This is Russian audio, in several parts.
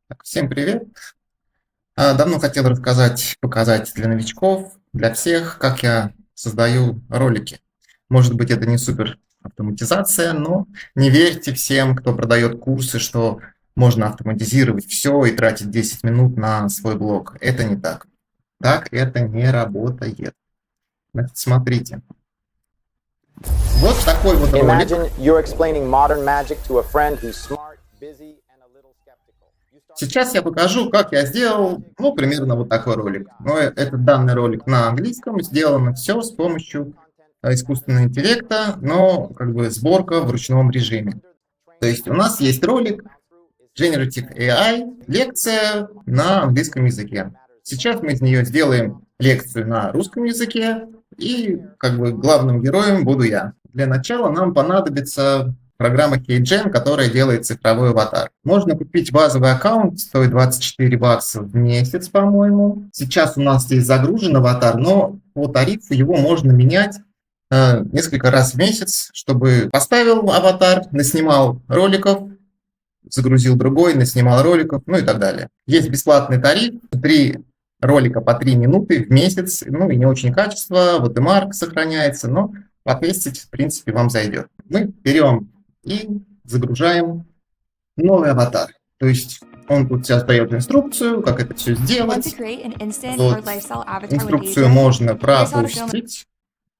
Так, всем привет! Давно хотел рассказать, показать для новичков, для всех, как я создаю ролики. Может быть, это не супер автоматизация, но не верьте всем, кто продает курсы, что можно автоматизировать все и тратить 10 минут на свой блог. Это не так. Так это не работает. Значит, смотрите. Вот такой вот ролик. Imagine you're explaining modern magic to a friend who's smart, busy, and a little skeptical. Сейчас я покажу, как я сделал, ну, примерно вот такой ролик. Но этот данный ролик на английском, сделано все с помощью искусственного интеллекта, но как бы сборка в ручном режиме. То есть у нас есть ролик Generative AI, лекция на английском языке. Сейчас мы из нее сделаем лекцию на русском языке, и как бы главным героем буду я. Для начала нам понадобится программа HeyGen, которая делает цифровой аватар. Можно купить базовый аккаунт, стоит 24 бакса в месяц, по-моему. Сейчас у нас здесь загружен аватар, но по тарифу его можно менять несколько раз в месяц, чтобы поставил аватар, наснимал роликов, загрузил другой, наснимал роликов, ну и так далее. Есть бесплатный тариф, 3 ролика по 3 минуты в месяц, ну и не очень качество, вот и марк сохраняется, но потестить, в принципе, вам зайдет. Мы берем и загружаем новый аватар. То есть он тут сейчас дает инструкцию, как это все сделать. Вот. Инструкцию можно пропустить.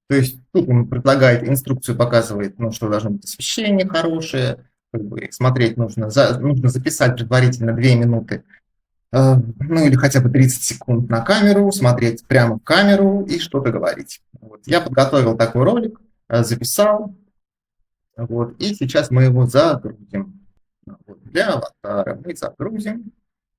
То есть тут он предлагает инструкцию, показывает, ну, что должно быть освещение хорошее, как бы смотреть нужно записать предварительно 2 минуты, ну или хотя бы 30 секунд на камеру, смотреть прямо в камеру и что-то говорить. Вот. Я подготовил такой ролик, записал, вот, и сейчас мы его загрузим. Вот. Для аватара мы загрузим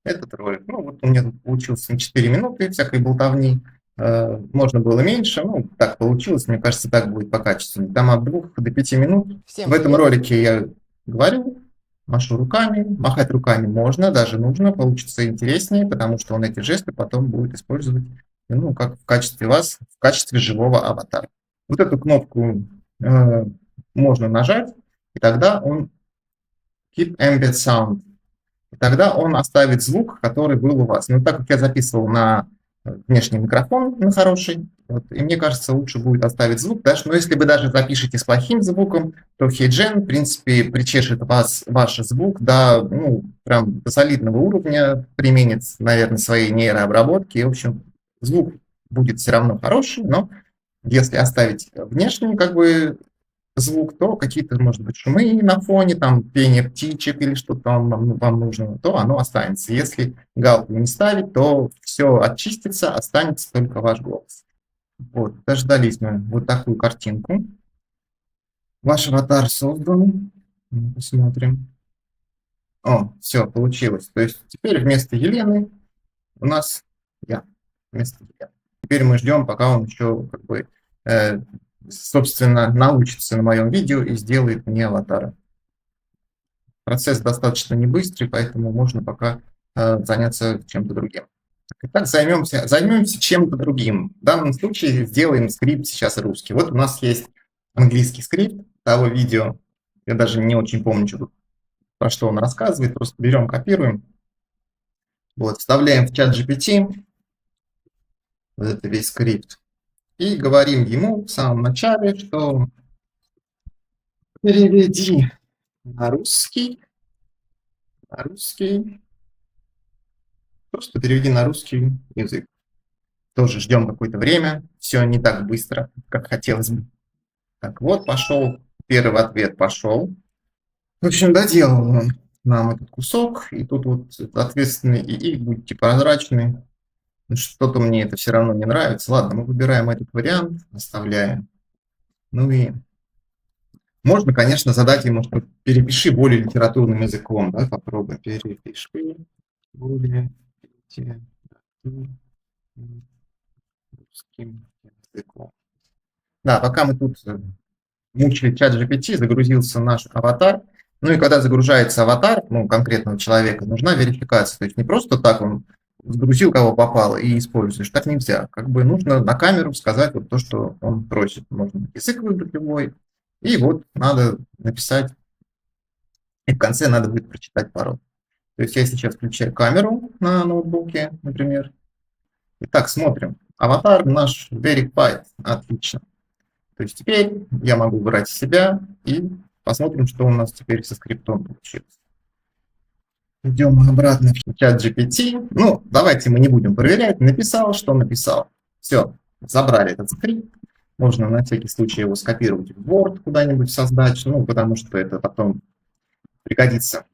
этот ролик. Ну вот у меня тут получился на 4 минуты всякой болтовни. Можно было меньше, ну, так получилось, мне кажется, так будет покачественнее. Там от 2 до 5 минут. В этом ролике я говорю, машу руками. Махать руками можно, даже нужно, получится интереснее, потому что он эти жесты потом будет использовать, ну, как в качестве вас, в качестве живого аватара. Вот эту кнопку можно нажать, и тогда он Keep Ambient Sound. И тогда он оставит звук, который был у вас. Но так как я записывал на внешний микрофон, на хороший, вот, и мне кажется, лучше будет оставить звук. Даже, но если вы даже запишете с плохим звуком, то HeyGen, в принципе, причешет ваш звук до, ну, прям до солидного уровня, применит, наверное, свои нейрообработки. И, в общем, звук будет все равно хороший, но если оставить внешний, как бы, звук, то какие-то, может быть, шумы на фоне, там, пение птичек или что-то вам нужно, то оно останется. Если галку не ставить, то все очистится, останется только ваш голос. Вот, дождались мы вот такую картинку. Ваш аватар создан. Посмотрим. О, все, получилось. То есть теперь вместо Елены у нас я. Вместо Елены. Теперь мы ждем, пока он еще как бы собственно, научится на моем видео и сделает мне аватара. Процесс достаточно не быстрый, поэтому можно пока заняться чем-то другим. Итак, займемся чем-то другим. В данном случае сделаем скрипт сейчас русский. Вот у нас есть английский скрипт того видео. Я даже не очень помню, про что он рассказывает. Просто берем, копируем. Вот, вставляем в чат GPT. Вот это весь скрипт. И говорим ему в самом начале, что переведи на русский. Просто переведи на русский язык. Тоже ждем какое-то время. Все не так быстро, как хотелось бы. Так, вот пошел. Первый ответ пошел. В общем, доделал он нам этот кусок. И тут вот ответственный ИИ, будьте прозрачны. Что-то мне это все равно не нравится. Ладно, мы выбираем этот вариант, оставляем. Ну и можно, конечно, задать ему, что перепиши более литературным языком. Давай попробуем. Перепиши более литературным русским языком. Да, пока мы тут мучили чат GPT, загрузился наш аватар. Ну и когда загружается аватар, ну, конкретного человека, нужна верификация. То есть не просто так он загрузил, кого попало, и используешь. Так нельзя. Как бы нужно на камеру сказать вот то, что он просит. Можно язык выбрать любой. И вот надо написать, и в конце надо будет прочитать пароль. То есть я сейчас включаю камеру на ноутбуке, например. Итак, смотрим. Аватар наш verified. Отлично. То есть теперь я могу брать себя и посмотрим, что у нас теперь со скриптом получилось. Идем обратно в чат GPT. Ну, давайте мы не будем проверять. Написал, что написал. Все, забрали этот скрипт. Можно на всякий случай его скопировать в Word куда-нибудь создать, ну, потому что это потом пригодится.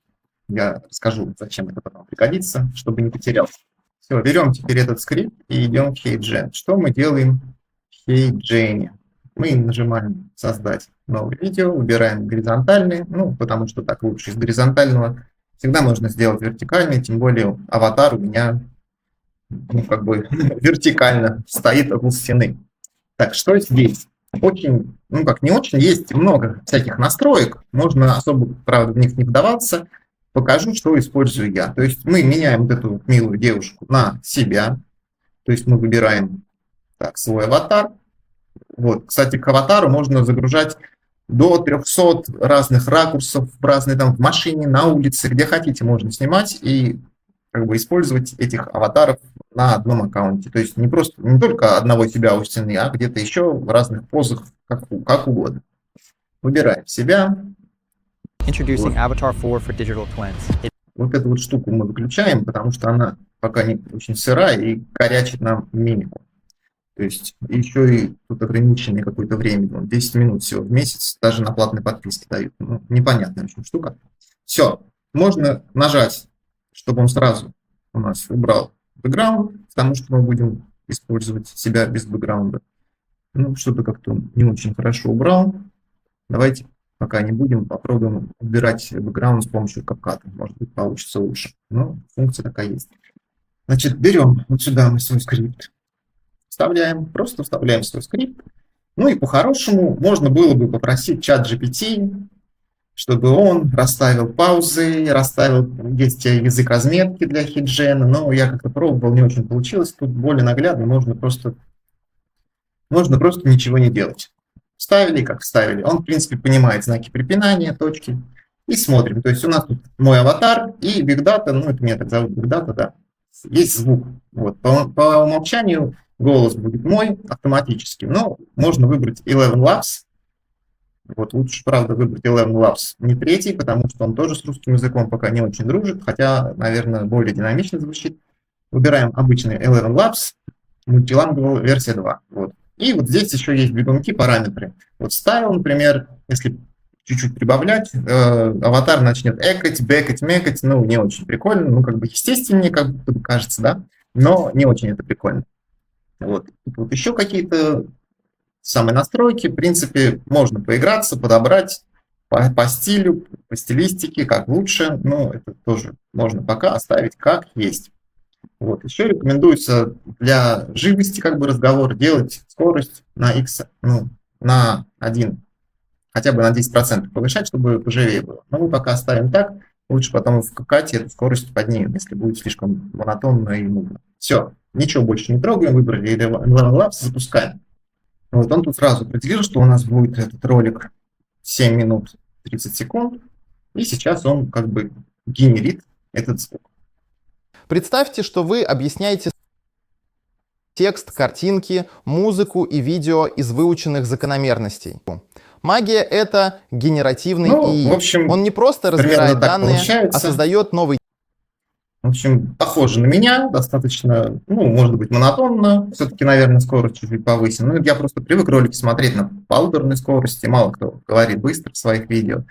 Я расскажу, зачем это потом пригодится, чтобы не потерялся. Все, берем теперь этот скрипт и идем в HeyGen. Что мы делаем в HeyGen? Мы нажимаем «Создать новое видео», выбираем горизонтальный, ну, потому что так лучше из горизонтального. Всегда можно сделать вертикальный, тем более аватар у меня, ну, как бы вертикально стоит у стены. Так, что здесь? Очень, ну как не очень, есть много всяких настроек, можно особо, правда, в них не вдаваться. Покажу, что использую я. То есть мы меняем вот эту милую девушку на себя. То есть мы выбираем так, свой аватар. Вот, кстати, к аватару можно загружать до 300 разных ракурсов, разные там в машине, на улице, где хотите, можно снимать и как бы использовать этих аватаров на одном аккаунте. То есть не только одного себя у стены, а где-то еще в разных позах, как угодно. Выбираем себя. Introducing Avatar 4 for Digital Twins. Вот эту вот штуку мы выключаем, потому что она пока не очень сырая и корячит нам мимику. То есть еще и тут ограниченное какое-то время, 10 минут всего в месяц, даже на платной подписке дают. Ну, непонятная очень штука. Все, можно нажать, чтобы он сразу у нас убрал бэкграунд, потому что мы будем использовать себя без бэкграунда. Ну, что-то как-то не очень хорошо убрал. Давайте пока не будем, попробуем убирать бэкграунд с помощью CapCut. Может быть, получится лучше. Но функция такая есть. Значит, берем вот сюда мы свой скрипт. Вставляем, просто вставляем свой скрипт. Ну и по-хорошему можно было бы попросить чат GPT, чтобы он расставил паузы, расставил, есть язык разметки для HeyGen, но я как-то пробовал, не очень получилось. Тут более наглядно, можно просто ничего не делать. Вставили, как вставили. Он, в принципе, понимает знаки препинания, точки. И смотрим. То есть у нас тут мой аватар и Big Data, ну это меня так зовут Big Data, да. Есть звук. Вот. По умолчанию голос будет мой автоматически, но можно выбрать Eleven Labs. Вот лучше, правда, выбрать Eleven Labs не третий, потому что он тоже с русским языком пока не очень дружит, хотя, наверное, более динамично звучит. Выбираем обычный Eleven Labs, Multilingual версия 2. Вот. И вот здесь еще есть бегунки, параметры. Вот style, например, если чуть-чуть прибавлять, аватар начнет экать, бекать, мекать, ну, не очень прикольно, ну, как бы естественнее, как бы кажется, да, но не очень это прикольно. Вот, вот еще какие-то самые настройки, в принципе, можно поиграться, подобрать по стилю, по стилистике, как лучше, но это тоже можно пока оставить как есть. Вот. Еще рекомендуется для живости как бы разговора делать скорость на x, ну, на 1, хотя бы на 10% повышать, чтобы поживее было. Но мы пока оставим так, лучше потом в CapCut эту скорость поднимем, если будет слишком монотонно и нудно. Все, ничего больше не трогаем, выбрали Eleven Labs, запускаем. Вот он тут сразу определил, что у нас будет этот ролик 7 минут 30 секунд, и сейчас он как бы генерит этот звук. Представьте, что вы объясняете текст, картинки, музыку и видео из выученных закономерностей. Магия — это генеративный ИИ. В общем, он не просто разбирает данные, а создает новый. В общем, похоже на меня, достаточно, ну, может быть, монотонно. Все-таки, наверное, скорость чуть-чуть повысим. Ну, я просто привык ролики смотреть на полуторной скорости. Мало кто говорит быстро в своих видео.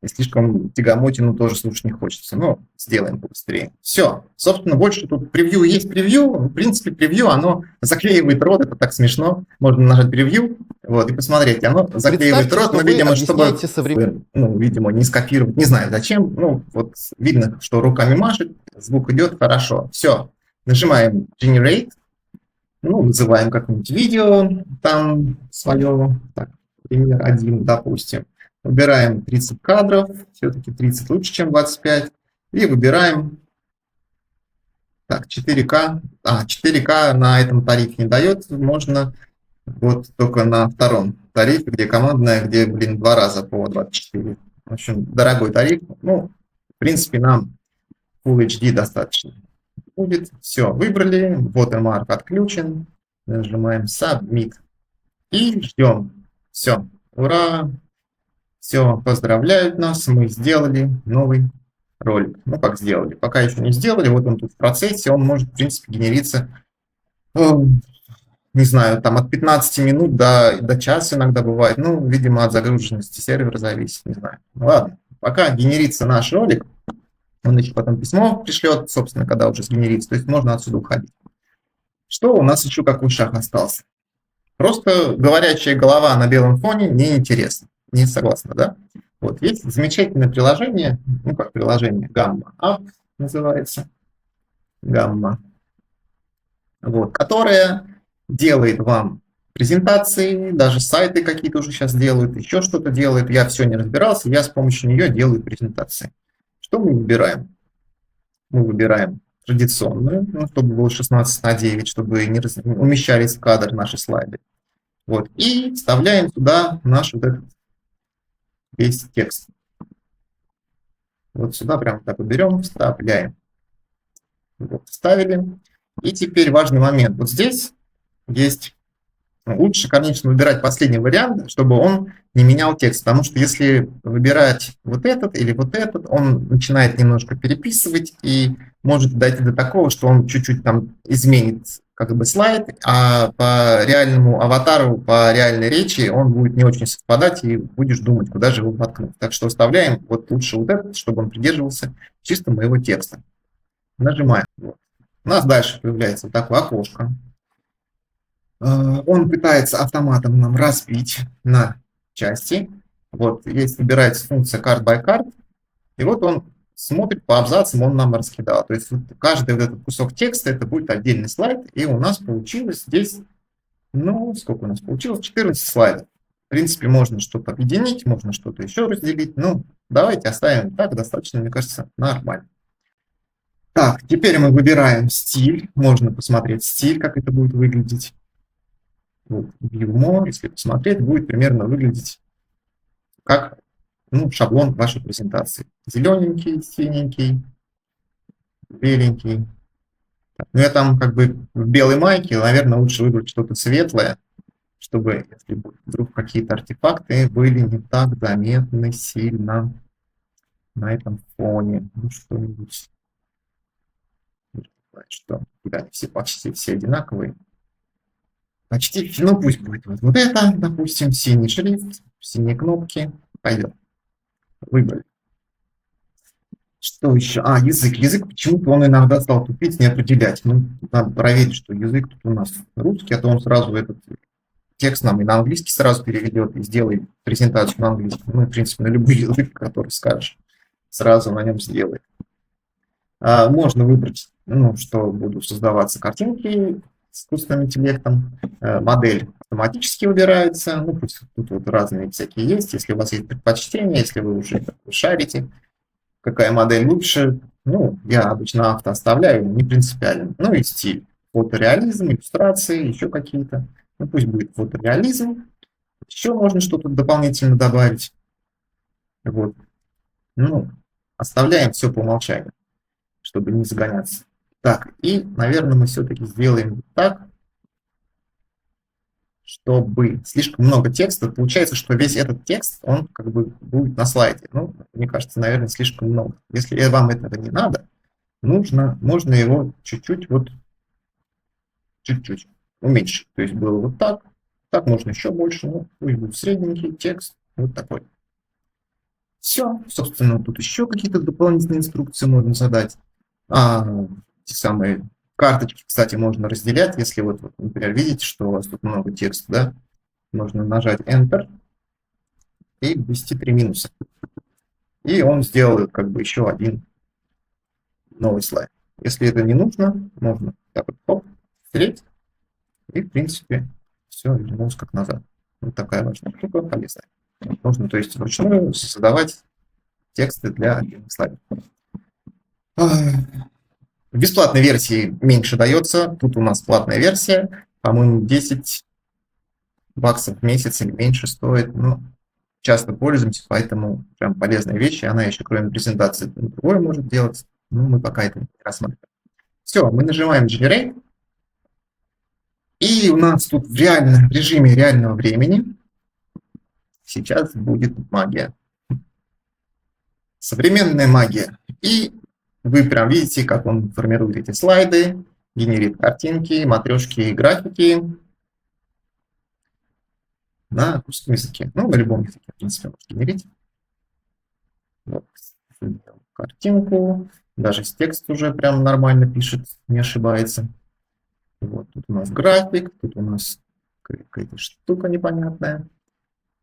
И слишком тягомотину тоже слушать не хочется. Но сделаем побыстрее. Все. Собственно, больше тут превью есть превью. В принципе, превью, оно заклеивает рот. Это так смешно. Можно нажать превью, вот, и посмотреть. Оно заклеивает рот, но, видимо, чтобы, ну, видимо, не скопировать. Не знаю, зачем. Ну, вот видно, что руками машет. Звук идет хорошо. Все. Нажимаем Generate. Ну, вызываем какое-нибудь видео там свое. Так, пример 1, допустим. Выбираем 30 кадров, все-таки 30 лучше, чем 25. И выбираем так, 4К. 4К на этом тарифе не дает. Можно вот только на втором тарифе, где командная, где, блин, 2 раза по 24. В общем, дорогой тариф. Ну, в принципе, нам Full HD достаточно будет. Все, выбрали, watermark отключен, нажимаем Submit и ждем. Все, ура! Все, поздравляют нас, мы сделали новый ролик. Ну, как сделали? Пока еще не сделали, вот он тут в процессе, он может, в принципе, генериться, не знаю, там от 15 минут до часа иногда бывает. Ну, видимо, от загруженности сервера зависит, не знаю. Ну, ладно, пока генерится наш ролик, он еще потом письмо пришлет, собственно, когда уже сгенерится, то есть можно отсюда уходить. Что у нас еще как в ушах остался? Просто говорящая голова на белом фоне неинтересно. Не согласна, да? Вот, есть замечательное приложение, ну, как приложение, Gamma App называется. Gamma. Вот, которое делает вам презентации, даже сайты какие-то уже сейчас делают, еще что-то делает. Я все не разбирался, я с помощью нее делаю презентации. Что мы выбираем? Мы выбираем традиционную, ну, чтобы было 16:9, чтобы не умещались в кадр наши слайды. Вот, и вставляем туда наш вот этот весь текст. Вот сюда прям так вот берем, вставляем. Вот, вставили. И теперь важный момент. Вот здесь есть... Лучше, конечно, выбирать последний вариант, чтобы он не менял текст. Потому что если выбирать вот этот или вот этот, он начинает немножко переписывать и может дойти до такого, что он чуть-чуть там изменит как бы слайд, а по реальному аватару, по реальной речи он будет не очень совпадать, и будешь думать, куда же его воткнуть. Так что оставляем вот лучше вот этот, чтобы он придерживался чисто моего текста. Нажимаем. Вот. У нас дальше появляется вот такое окошко. Он пытается автоматом нам разбить на части. Вот, есть выбирается функция card by card, и вот он смотрит по абзацам, он нам раскидал. То есть вот каждый вот этот кусок текста, это будет отдельный слайд, и у нас получилось здесь, ну, сколько у нас получилось? 14 слайдов. В принципе, можно что-то объединить, можно что-то еще разделить. Ну, давайте оставим так, достаточно, мне кажется, нормально. Так, теперь мы выбираем стиль, можно посмотреть стиль, как это будет выглядеть. Вот, View More, если посмотреть, будет примерно выглядеть как, ну, шаблон вашей презентации. Зелененький, синенький, беленький. Так, ну, я там как бы в белой майке, наверное, лучше выбрать что-то светлое, чтобы, если вдруг какие-то артефакты были не так заметны сильно на этом фоне. Ну, что-нибудь, что, да, все, почти все одинаковые. Почти, ну пусть будет вот это, допустим, синий шрифт, синие кнопки. Пойдет. Выбрали. Что еще? А, язык. Язык почему-то он иногда стал тупить, не определять. Ну, надо проверить, что язык тут у нас русский, а то он сразу этот текст нам и на английский сразу переведет и сделает презентацию на английском. Ну, в принципе, на любой язык, который скажешь, сразу на нем сделает. Можно выбрать, ну, что будут создаваться картинки с искусственным интеллектом. Модель автоматически выбирается. Ну, пусть тут вот разные всякие есть. Если у вас есть предпочтения, если вы уже шарите, какая модель лучше, ну, я обычно авто оставляю, не принципиально. Ну и стиль. Фотореализм, иллюстрации, еще какие-то. Ну, пусть будет фотореализм. Еще можно что-то дополнительно добавить. Вот. Ну, оставляем все по умолчанию, чтобы не загоняться. Так, и, наверное, мы все-таки сделаем так, чтобы слишком много текста. Получается, что весь этот текст, он как бы будет на слайде. Ну, мне кажется, наверное, слишком много. Если вам этого не надо, можно его чуть-чуть, вот, чуть-чуть уменьшить. То есть было вот так, так можно еще больше, ну, пусть будет средненький текст, вот такой. Все, собственно, тут еще какие-то дополнительные инструкции можно задать. Те самые карточки, кстати, можно разделять, если вот, например, видите, что у вас тут много текста, да, можно нажать Enter и ввести 3 минуса. И он сделает как бы еще один новый слайд. Если это не нужно, можно так вот, хоп, стереть, и, в принципе, все вернулось как назад. Вот такая важная штука, полезная. Можно, то есть, вручную создавать тексты для отдельных слайдов. В бесплатной версии меньше дается. Тут у нас платная версия. По-моему, 10 баксов в месяц или меньше стоит. Ну, часто пользуемся, поэтому прям полезная вещь. Она еще, кроме презентации, другое может делать. Ну, мы пока это не рассматриваем. Все, мы нажимаем Generate. И у нас тут в режиме реального времени сейчас будет магия. Современная магия. И вы прям видите, как он формирует эти слайды, генерит картинки, матрешки и графики на русском языке. Ну, на любом языке, в принципе, можно генерить. Вот. Картинку. Даже текст уже прям нормально пишет, не ошибается. Вот, тут у нас график, тут у нас какая-то штука непонятная.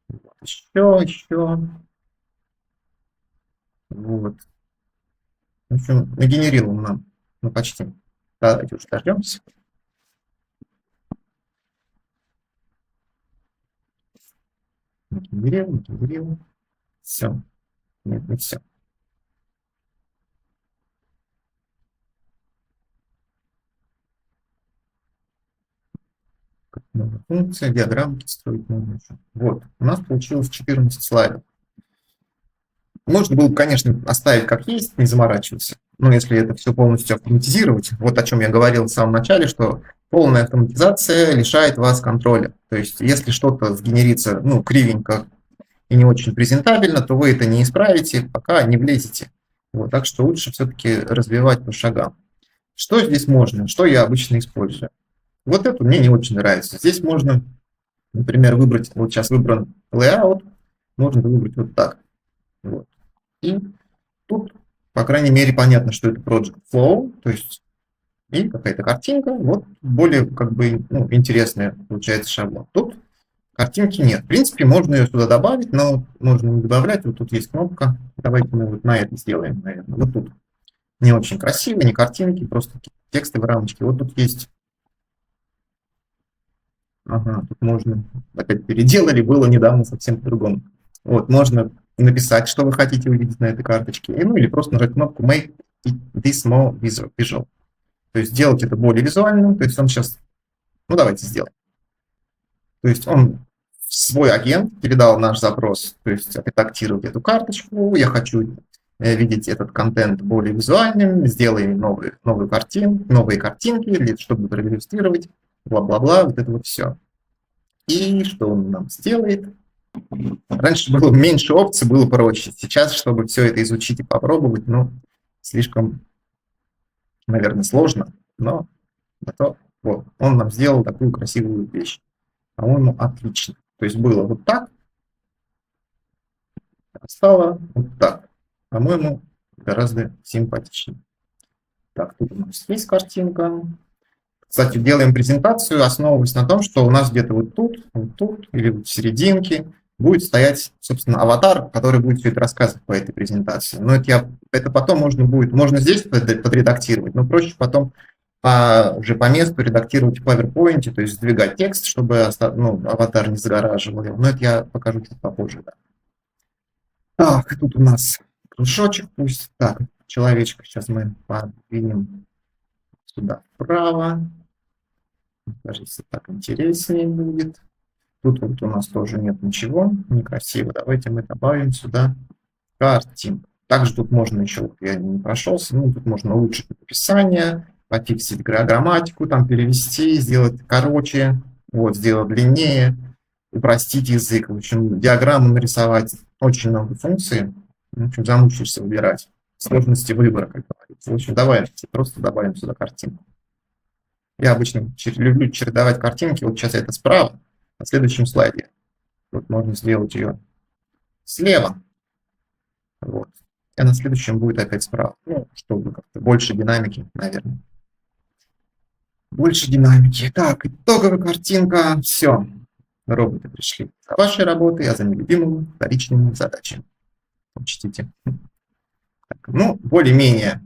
Вот, еще. Вот. В общем, нагенерил он нам. Ну, почти. Давайте уже дождемся. Нагенерил. Все. Нет, не все. Новая функция, диаграммки строить можно. Вот, у нас получилось 14 слайдов. Можно было бы, конечно, оставить как есть, не заморачиваться. Но если это все полностью автоматизировать, вот о чем я говорил в самом начале, что полная автоматизация лишает вас контроля. То есть, если что-то сгенерится, ну, кривенько и не очень презентабельно, то вы это не исправите, пока не влезете. Вот, так что лучше все-таки развивать по шагам. Что здесь можно? Что я обычно использую? Вот это мне не очень нравится. Здесь можно, например, выбрать, вот сейчас выбран layout, можно выбрать вот так. Вот. И тут, по крайней мере, понятно, что это Project Flow, то есть и какая-то картинка, вот более как бы ну, интересная получается шаблон. Тут картинки нет. В принципе, можно ее сюда добавить, но можно не добавлять. Вот тут есть кнопка. Давайте мы вот на это сделаем, наверное. Вот тут не очень красиво, не картинки, просто текстовые рамочки. Вот тут есть. Ага, тут можно, опять переделали, было недавно совсем по-другому. Вот, можно написать, что вы хотите увидеть на этой карточке, ну или просто нажать кнопку Make this more visual. То есть сделать это более визуальным, то есть он сейчас, ну давайте сделаем. То есть он в свой агент передал наш запрос, то есть редактировать эту карточку, я хочу видеть этот контент более визуальным, сделаем новые картинки, чтобы проиллюстрировать, бла-бла-бла, вот это вот все. И что он нам сделает? Раньше было меньше опций, было проще. Сейчас, чтобы все это изучить и попробовать, ну, слишком, наверное, сложно, но зато вот, он нам сделал такую красивую вещь. По-моему, отлично. То есть было вот так, а стало вот так. По-моему, гораздо симпатичнее. Так, тут у нас есть картинка. Кстати, делаем презентацию, основываясь на том, что у нас где-то вот тут или вот в серединке будет стоять, собственно, аватар, который будет все это рассказывать по этой презентации. Но это потом можно здесь подредактировать, но проще потом уже по месту редактировать в PowerPoint, то есть сдвигать текст, чтобы аватар не загораживал его. Но это я покажу чуть попозже. Да. Так, тут у нас кружочек пусть. Так, человечка сейчас мы подвинем сюда вправо. Кажется, так интереснее будет. Тут вот у нас тоже нет ничего, некрасиво. Давайте мы добавим сюда картинку. Также тут можно еще, я не прошелся, ну, тут можно улучшить написание, пофиксить грамматику, там перевести, сделать короче, вот, сделать длиннее, упростить язык. В общем, диаграмму нарисовать, очень много функций. В общем, замучаешься выбирать. Сложности выбора, как говорится. В общем, давайте просто добавим сюда картинку. Я обычно люблю чередовать картинки. Вот сейчас это справа, на следующем слайде. Вот можно сделать ее слева. Вот. А на следующем будет опять справа. Ну, чтобы как-то больше динамики, наверное. Больше динамики. Так, итоговая картинка. Все. Роботы пришли за вашей работой, а за нелюбимыми вторичными задачами. Учтите. Так, ну, более-менее.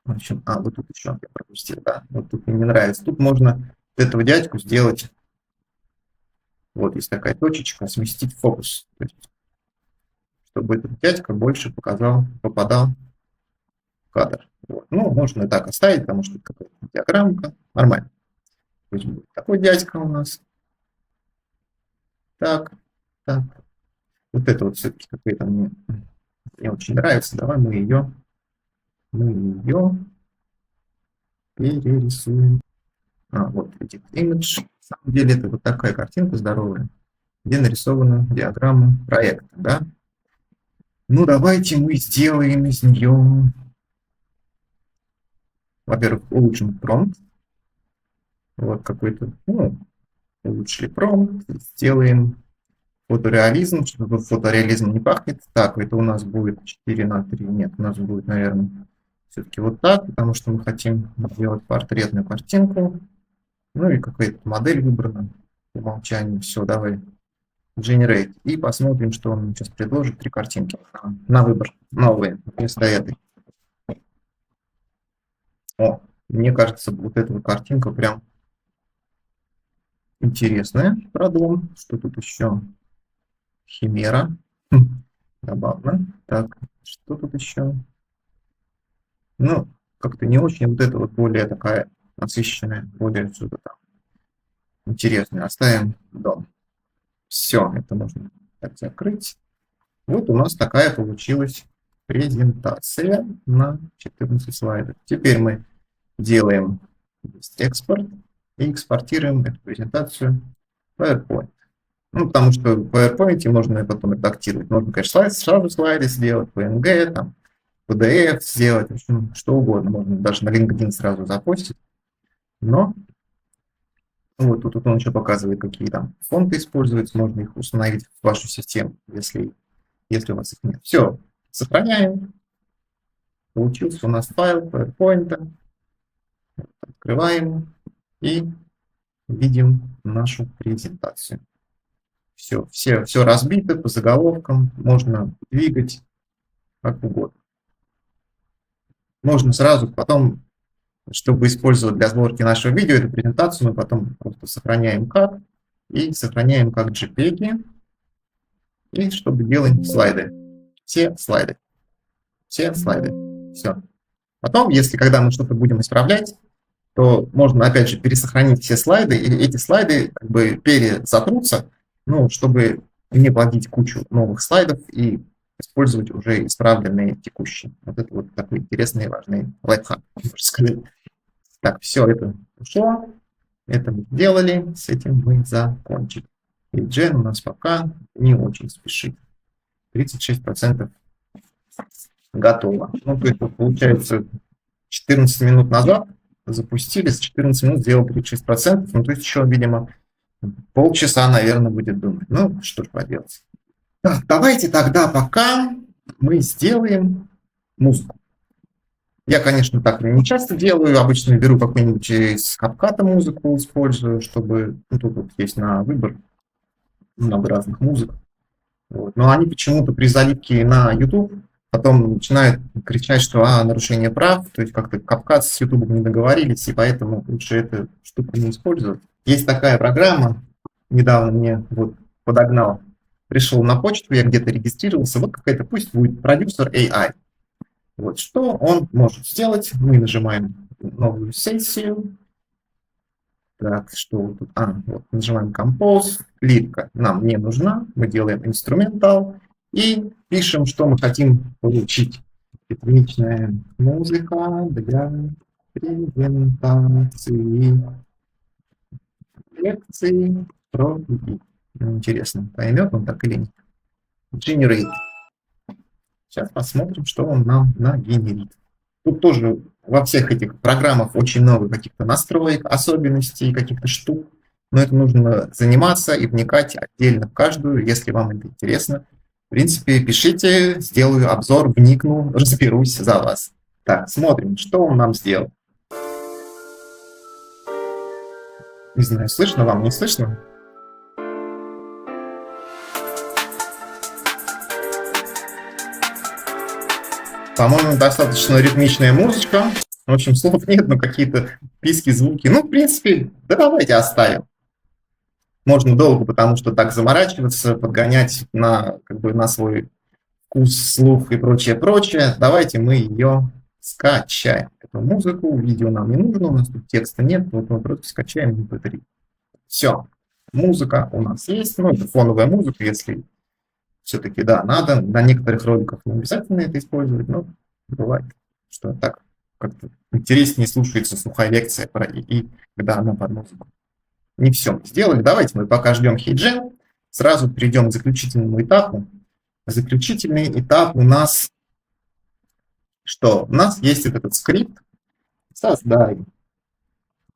В общем, вот тут еще я пропустил, да. Вот тут мне не нравится. Тут можно вот этого дядьку сделать. Вот есть такая точечка, сместить фокус. То есть, чтобы этот дядька больше попадал в кадр. Вот. Ну, можно и так оставить, потому что это какая-то диаграммка. Нормально. То есть будет такой дядька у нас. Так. Вот это вот все-таки какая-то мне не очень нравится. Давай мы ее Мы ее перерисуем. Вот edit image. На самом деле это вот такая картинка здоровая, где нарисована диаграмма проекта, да? Ну, давайте мы сделаем из нее, во-первых, улучшим промпт. Вот какой-то, ну, улучшили промпт, сделаем фотореализм, чтобы фотореализм не пахнет. Так, это у нас будет 4:3. Нет, у нас будет, наверное, все-таки вот так, потому что мы хотим сделать портретную картинку. Ну и какая-то модель выбрана по умолчанию. Все, давай. Generate. И посмотрим, что он сейчас предложит. 3 картинки на выбор. Новые, вместо этой. О, мне кажется, вот эта вот картинка прям интересная. Про дом. Что тут еще? Химера. Забавно. Так, что тут еще? Ну, как-то не очень. Вот это вот более такая насыщенная, более что-то там интересное. Оставим дом. Все, это можно так закрыть. Вот у нас такая получилась презентация на 14 слайдов. Теперь мы делаем экспорт и экспортируем эту презентацию в PowerPoint. Ну, потому что в PowerPoint можно потом редактировать. Можно, конечно, сразу слайды сделать, PNG, там, PDF сделать, в общем, что угодно. Можно даже на LinkedIn сразу запостить. Но вот тут он еще показывает, какие там фонты используются. Можно их установить в вашу систему, если у вас их нет. Все, сохраняем. Получился у нас файл PowerPoint. Открываем и видим нашу презентацию. Все разбито по заголовкам. Можно двигать как угодно. Можно сразу потом, чтобы использовать для сборки нашего видео, эту презентацию, мы потом просто сохраняем как и сохраняем как JPEG. И чтобы делать слайды. Все слайды. Все слайды. Все. Потом, если когда мы что-то будем исправлять, то можно опять же пересохранить все слайды, и эти слайды как бы перезатрутся, ну, чтобы не плодить кучу новых слайдов и использовать уже исправленные текущие. Вот это вот такой интересный и важный лайфхак, можно сказать. Так, все это ушло. Это мы сделали. С этим мы закончили. И Джен у нас пока не очень спешит. 36% готово. Ну, то есть, получается, 14 минут назад запустили, с 14 минут сделал 36%. Ну, то есть, еще, видимо, полчаса, наверное, будет думать. Ну, что ж поделать. Так, давайте тогда пока мы сделаем музыку. Я, конечно, так не часто делаю. Обычно беру какую-нибудь из CapCut музыку, использую, чтобы... Ну, тут вот есть на выбор много разных музык. Вот. Но они почему-то при заливке на YouTube потом начинают кричать, что нарушение прав, то есть как-то CapCut с YouTube не договорились, и поэтому лучше эту штуку не использовать. Есть такая программа, недавно мне вот подогнал, пришел на почту, я где-то регистрировался, вот какая-то, пусть будет продюсер AI. Вот что он может сделать. Мы нажимаем новую сессию. Так, что тут? Вот, нажимаем Compose. Лирика нам не нужна. Мы делаем инструментал и пишем, что мы хотим получить. Ритмичная музыка для презентации лекции про ED. Интересно, поймет он так или нет. Generate. Сейчас посмотрим, что он нам нагенерит. Тут тоже во всех этих программах очень много каких-то настроек, особенностей, каких-то штук. Но это нужно заниматься и вникать отдельно в каждую, если вам это интересно. В принципе, пишите, сделаю обзор, вникну, разберусь за вас. Так, смотрим, что он нам сделал. Не знаю, слышно вам, не слышно? По-моему, достаточно ритмичная музычка. В общем, слов нет, но какие-то писки, звуки. Ну, в принципе, да давайте оставим. Можно долго, потому что так заморачиваться, подгонять на, как бы, на свой вкус, слух и прочее. Давайте мы ее скачаем. Эту музыку, видео нам не нужно, у нас тут текста нет, вот мы просто скачаем MP3. Все, музыка у нас есть, ну, это фоновая музыка, если все-таки, да, надо. На некоторых роликах не обязательно это использовать, но бывает. что так как-то интереснее слушается сухая лекция про ИИ, когда она под музыку. Не все мы сделали. Давайте мы пока ждем HeyGen, сразу перейдем к заключительному этапу. Заключительный этап у нас, что у нас есть этот скрипт. Создай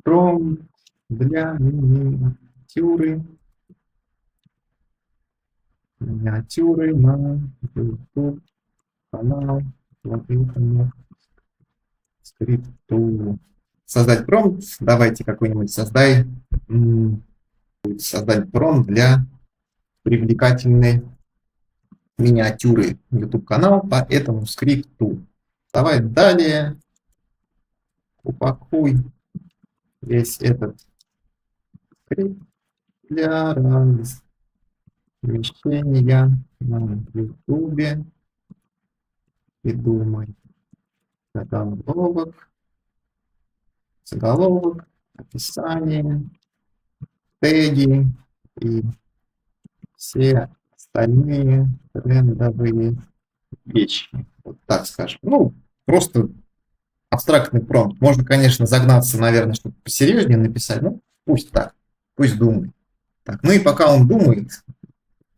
промпт для миниатюры на YouTube канал по скрипту. Создать промпт. Давайте какой-нибудь создать промпт для привлекательной миниатюры YouTube канал по этому скрипту. Давай далее упакуй весь этот скрипт для размещения на YouTube. Придумай заголовок, описание, теги и все остальные трендовые вещи. Вот так скажем. Ну, просто абстрактный промпт. Можно, конечно, загнаться, наверное, чтобы посерьезнее написать, но пусть так, пусть думает. Так, ну и пока он думает,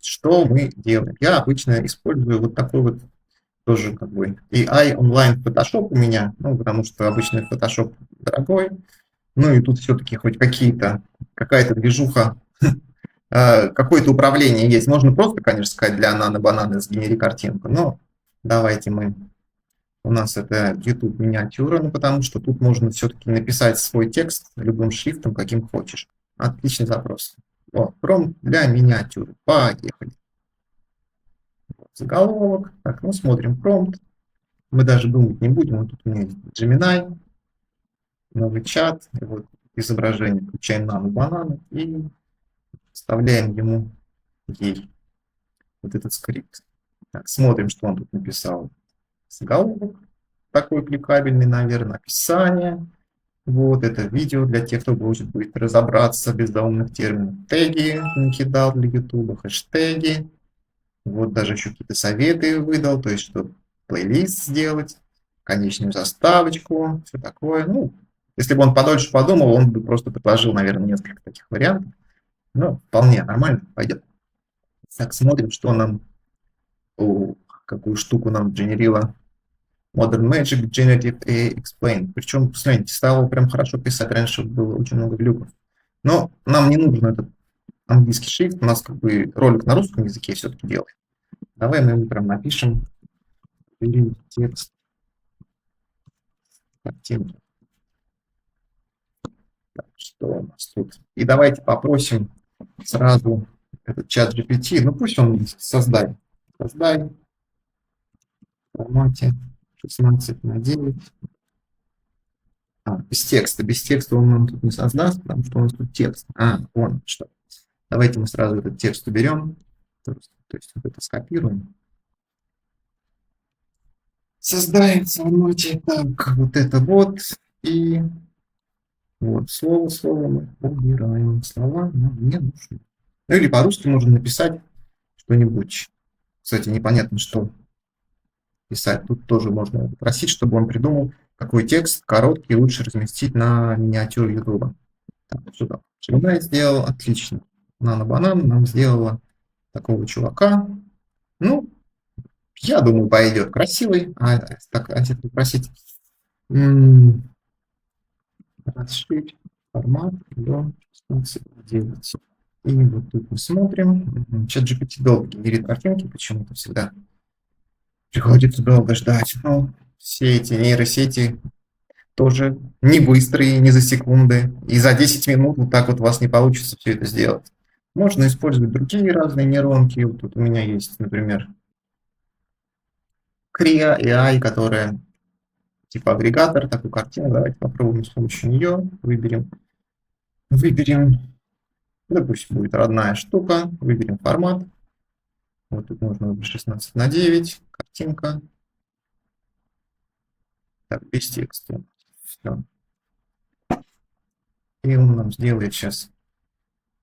что мы делаем? Я обычно использую вот такой вот тоже как бы AI онлайн Photoshop у меня, ну, потому что обычный Photoshop дорогой, ну и тут все-таки хоть какая-то движуха, какое-то управление есть. Можно просто, конечно, сказать для нано-банана сгенери картинку, но давайте у нас это YouTube миниатюра, ну, потому что тут можно все-таки написать свой текст любым шрифтом, каким хочешь. Отличный запрос. Вот, промпт для миниатюры. Поехали. Заголовок. Так, ну смотрим промпт. Мы даже думать не будем. Вот тут у меня есть Gemini, новый чат, и вот изображение. Включаем нано-бананы и вставляем ей вот этот скрипт. Так, смотрим, что он тут написал. Заголовок. Такой кликабельный, наверное. Описание. Вот это видео для тех, кто будет разобраться без заумных терминов. Теги накидал для YouTube, хэштеги. Вот даже еще какие-то советы выдал, то есть, что плейлист сделать, конечную заставочку, все такое. Ну, если бы он подольше подумал, он бы просто предложил, наверное, несколько таких вариантов. Ну, вполне нормально, пойдет. Так, смотрим, что нам, какую штуку нам генерила Modern Magic Generative AI Explain. Причем, посмотрите, стало прям хорошо писать. Раньше было очень много глюков. Но нам не нужен этот английский шрифт. У нас как бы ролик на русском языке все-таки делает. Давай мы ему прям напишем текст картинки. Так, что у нас тут? И давайте попросим сразу этот чат GPT. Ну пусть он создай в формате 16:9. Без текста. Без текста он нам тут не создаст, потому что у нас тут текст. Вон что. Давайте мы сразу этот текст уберем. То есть вот это скопируем. Создаем в формате. Так, вот это вот. И вот слово мы убираем. Слова нам не нужны. Ну или по-русски можно написать что-нибудь. Кстати, непонятно, что писать. Тут тоже можно просить, чтобы он придумал, какой текст короткий лучше разместить на миниатюру YouTube. Так, сюда. Gemini сделал, отлично. Нано-банан нам сделала такого чувака. Ну, я думаю, пойдет красивый. Так, а теперь попросить расширить формат до 16:9. И вот тут мы смотрим. Чат GPT долго генерит картинки, почему-то всегда приходится долго ждать. Но все эти нейросети тоже не быстрые, не за секунды. И за 10 минут вот так вот у вас не получится все это сделать. Можно использовать другие разные нейронки. Вот тут у меня есть, например, Kria AI, которая типа агрегатор, такую картину. Давайте попробуем с помощью нее. Выберем, да пусть будет родная штука. Выберем формат. Вот тут можно выбрать 16:9, картинка. Так, без текста. Все. И он нам сделает сейчас.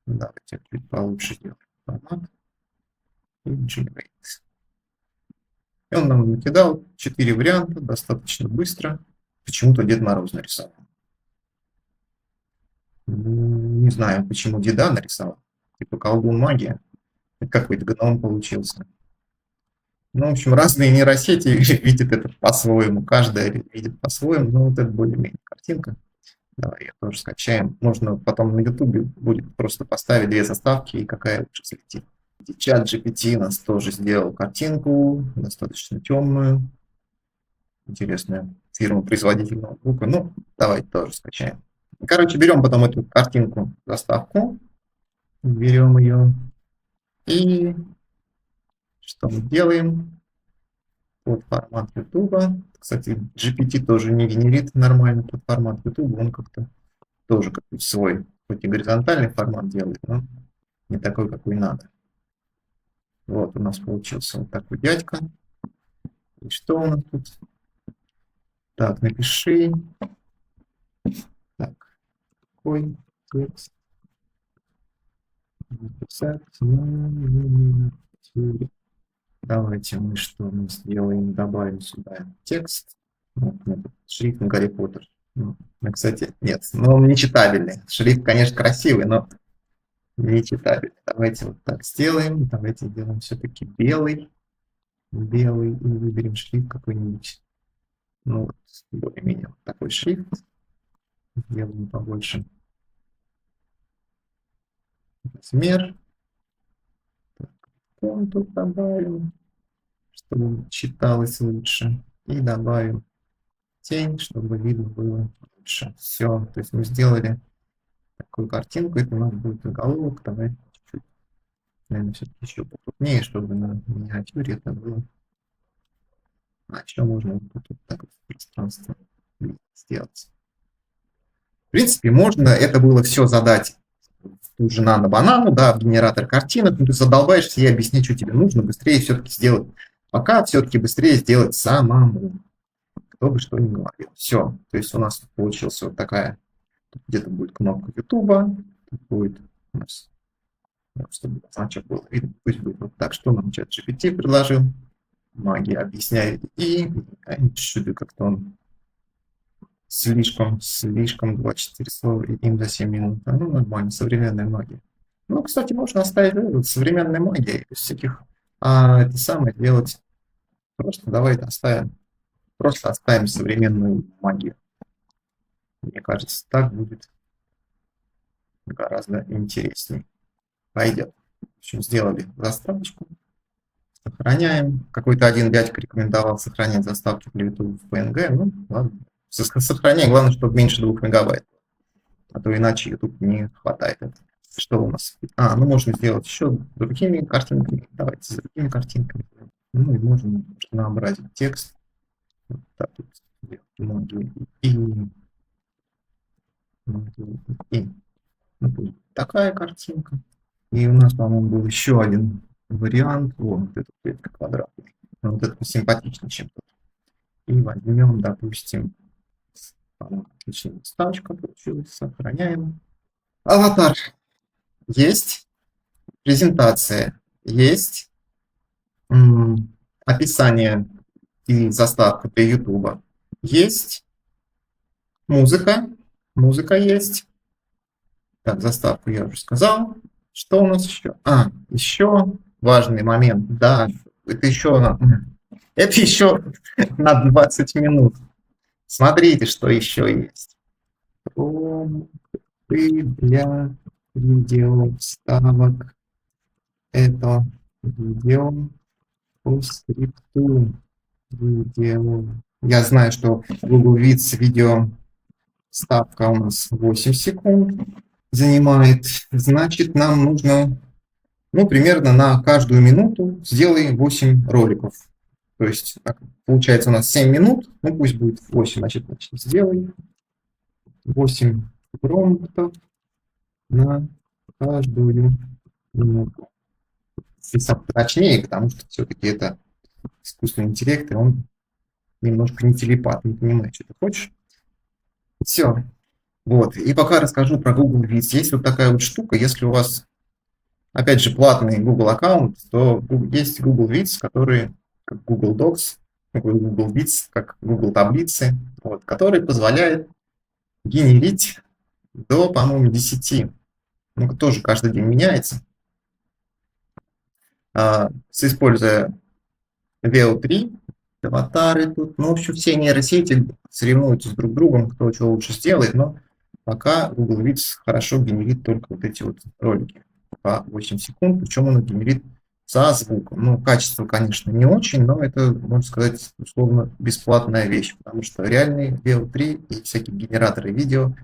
Давайте чуть получше сделаем формат. И generate. И он нам накидал 4 варианта достаточно быстро. Почему-то Дед Мороз нарисовал. Не знаю, почему деда нарисовал. Типа колдун магия. Какой-то гном получился. Ну, в общем, разные нейросети видят это по-своему. Каждая видит по-своему. Но вот это более-менее картинка. Давай ее тоже скачаем. Можно потом на YouTube будет просто поставить 2 заставки, и какая лучше взлетит. Чат GPT у нас тоже сделал картинку, достаточно темную. Интересная фирма-производитель ноутбука. Ну, давайте тоже скачаем. Короче, берем потом эту картинку, заставку, берем ее, и что мы делаем? Вот формат YouTube. Кстати, GPT тоже не генерит нормально под формат YouTube, он как-то тоже какой-то свой, хоть и горизонтальный формат делает, но не такой, какой надо. Вот у нас получился вот такой дядька. И что у нас тут? Так, напиши. Так, какой текст? Написать на миниатюре. Давайте мы что мы сделаем? Добавим сюда текст. Вот, шрифт на Гарри Поттер. Ну, кстати, нет, но он не читабельный. Шрифт, конечно, красивый, но не читабельный. Давайте вот так сделаем. Давайте сделаем все-таки белый. Белый. И выберем шрифт какой-нибудь. Ну, вот, более-менее вот такой шрифт. Сделаем побольше. Размер. Так, контур добавим, чтобы читалось лучше. И добавим тень, чтобы видно было лучше. Все. То есть мы сделали такую картинку. Это у нас будет заголовок. Давай чуть-чуть, наверное, все-таки еще покрупнее, чтобы на миниатюре это было. А еще можно вот тут вот так вот пространство сделать. В принципе, можно это было все задать в ту же нано-банану, да, в генератор картинок, но ты задолбаешься и объясни, что тебе нужно, быстрее все-таки сделать. Пока все-таки быстрее сделать самому. Кто бы что ни говорил. Все. То есть у нас получился вот такая, где-то будет кнопка YouTube, тут будет у нас, чтобы значок был видно, пусть будет вот так. Что нам чат GPT предложил? Магия объясняет и чуть-чуть как-то он слишком 24 слова и им за 7 минут. Ну, нормально, современная магия. Ну, кстати, можно оставить современная магия, без всяких это самое делать. Просто давайте просто оставим современную магию. Мне кажется, так будет гораздо интереснее. Пойдет. В общем, сделали заставочку. Сохраняем. Какой-то один дядька рекомендовал сохранять заставки для YouTube в PNG. Ну, ладно. Сохраняем. Главное, чтобы меньше 2 мегабайт. А то иначе YouTube не хватает. Что у нас? Ну можно сделать еще другими картинками. Давайте с другими картинками. Ну и можно разнообразить текст. Вот так вот. Ну, такая картинка. И у нас, по-моему, был еще один вариант. Вот этот клетка квадратный. Вот это симпатичнее, чем тут. И возьмем, допустим, отличная ставочка получилась. Сохраняем. Аватар. Есть. Презентация. Есть. Описание и заставка для YouTube. Есть. Музыка. Музыка есть. Так, заставку я уже сказал. Что у нас еще? Еще важный момент. Да, это еще на 20 минут. Смотрите, что еще есть. Промпты для видео вставок. Это видео по скрипту. Видео. Я знаю, что Google Vids видео вставка у нас 8 секунд занимает. Значит, нам нужно, примерно на каждую минуту сделай 8 роликов. То есть, получается у нас 7 минут, пусть будет 8, значит, сделай 8 промптов на каждую минуту. Точнее, потому что все-таки это искусственный интеллект, и он немножко не телепат, не понимает, что ты хочешь. Все. Вот. И пока расскажу про Google Vids. Есть вот такая вот штука, если у вас, опять же, платный Google аккаунт, то есть Google Vids, который как Google Docs, Google Bits, как Google таблицы, вот, который позволяет генерить до, по-моему, 10. Ну, тоже каждый день меняется. Используя VO3, аватары тут. Ну, в общем, все нейросети соревнуются с друг другом, кто что лучше сделает, но пока Google Vids хорошо генерит только вот эти вот ролики по 8 секунд, причем он их генерит со звуком. Ну, качество, конечно, не очень, но это, можно сказать, условно бесплатная вещь, потому что реальные VO3 и всякие генераторы видео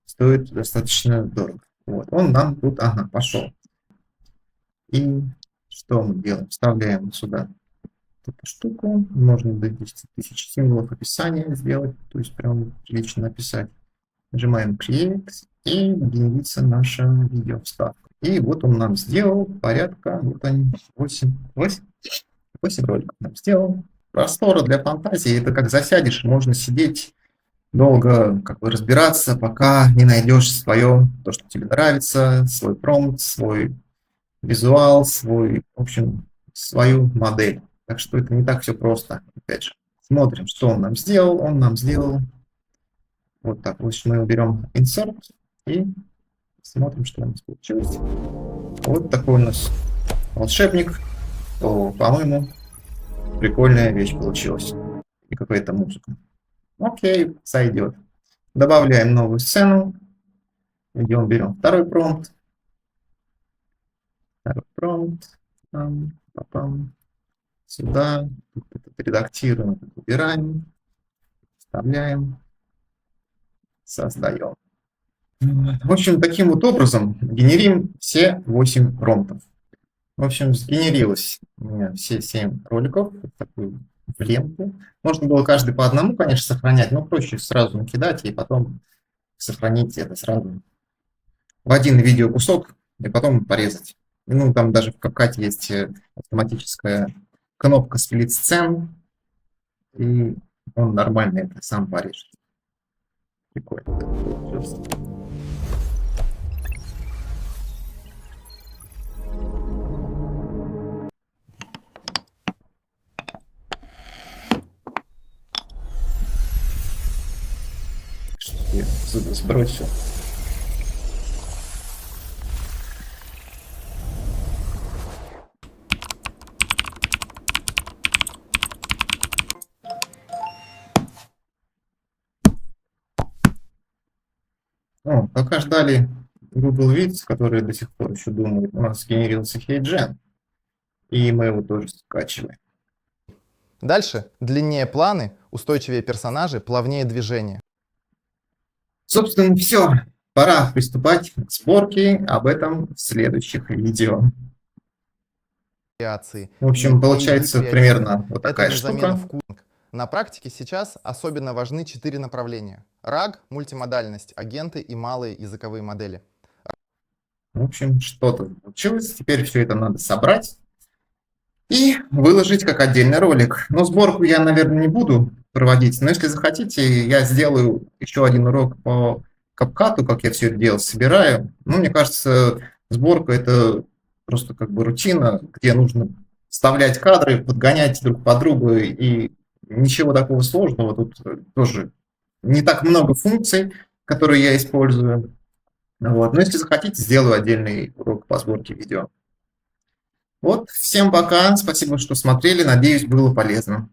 стоят достаточно дорого. Вот, он нам тут, ага, пошел. И что мы делаем? Вставляем сюда эту штуку. Можно до 10 тысяч символов описания сделать, то есть прям лично написать. Нажимаем Create, и генерится наша видеовставка. И вот он нам сделал порядка, вот они, 8 роликов нам сделал. Простора для фантазии, это как засядешь, можно сидеть долго как бы разбираться, пока не найдешь свое, то, что тебе нравится, свой промпт, свой визуал, свой, в общем, свою модель. Так что это не так все просто. Опять же, смотрим, что он нам сделал. Он нам сделал вот так. Вот мы уберем Insert и смотрим, что у нас получилось. Вот такой у нас волшебник. По-моему, прикольная вещь получилась. И какая-то музыка. Окей, сойдет. Добавляем новую сцену. Идем, берем второй промпт. Второй промпт. Потом сюда. Тут редактируем, убираем. Вставляем. Создаем. В общем, таким вот образом генерим все 8 промптов. В общем, сгенерилось у меня все 7 роликов. Вот такую в ленту. Можно было каждый по одному, конечно, сохранять, но проще сразу накидать и потом сохранить это сразу в один видеокусок и потом порезать. Ну, там даже в CapCut есть автоматическая кнопка Split Scene, и он нормально это сам порежет. Прикольно. Я сбросил. Пока ждали Google Vids, который до сих пор еще думает, у нас сгенерился HeyGen, и мы его тоже скачиваем. Дальше длиннее планы, устойчивее персонажи, плавнее движение. Собственно, все. Пора приступать к сборке. Об этом в следующих видео. В общем, получается примерно вот такая штука. На практике сейчас особенно важны 4 направления. RAG, мультимодальность, агенты и малые языковые модели. В общем, что-то получилось. Теперь все это надо собрать и выложить как отдельный ролик. Но сборку я, наверное, не буду проводить. Но если захотите, я сделаю еще один урок по CapCut, как я все это дело собираю. Ну, мне кажется, сборка — это просто как бы рутина, где нужно вставлять кадры, подгонять друг под друга, и ничего такого сложного. Тут тоже не так много функций, которые я использую. Вот. Но если захотите, сделаю отдельный урок по сборке видео. Вот, всем пока, спасибо, что смотрели, надеюсь, было полезно.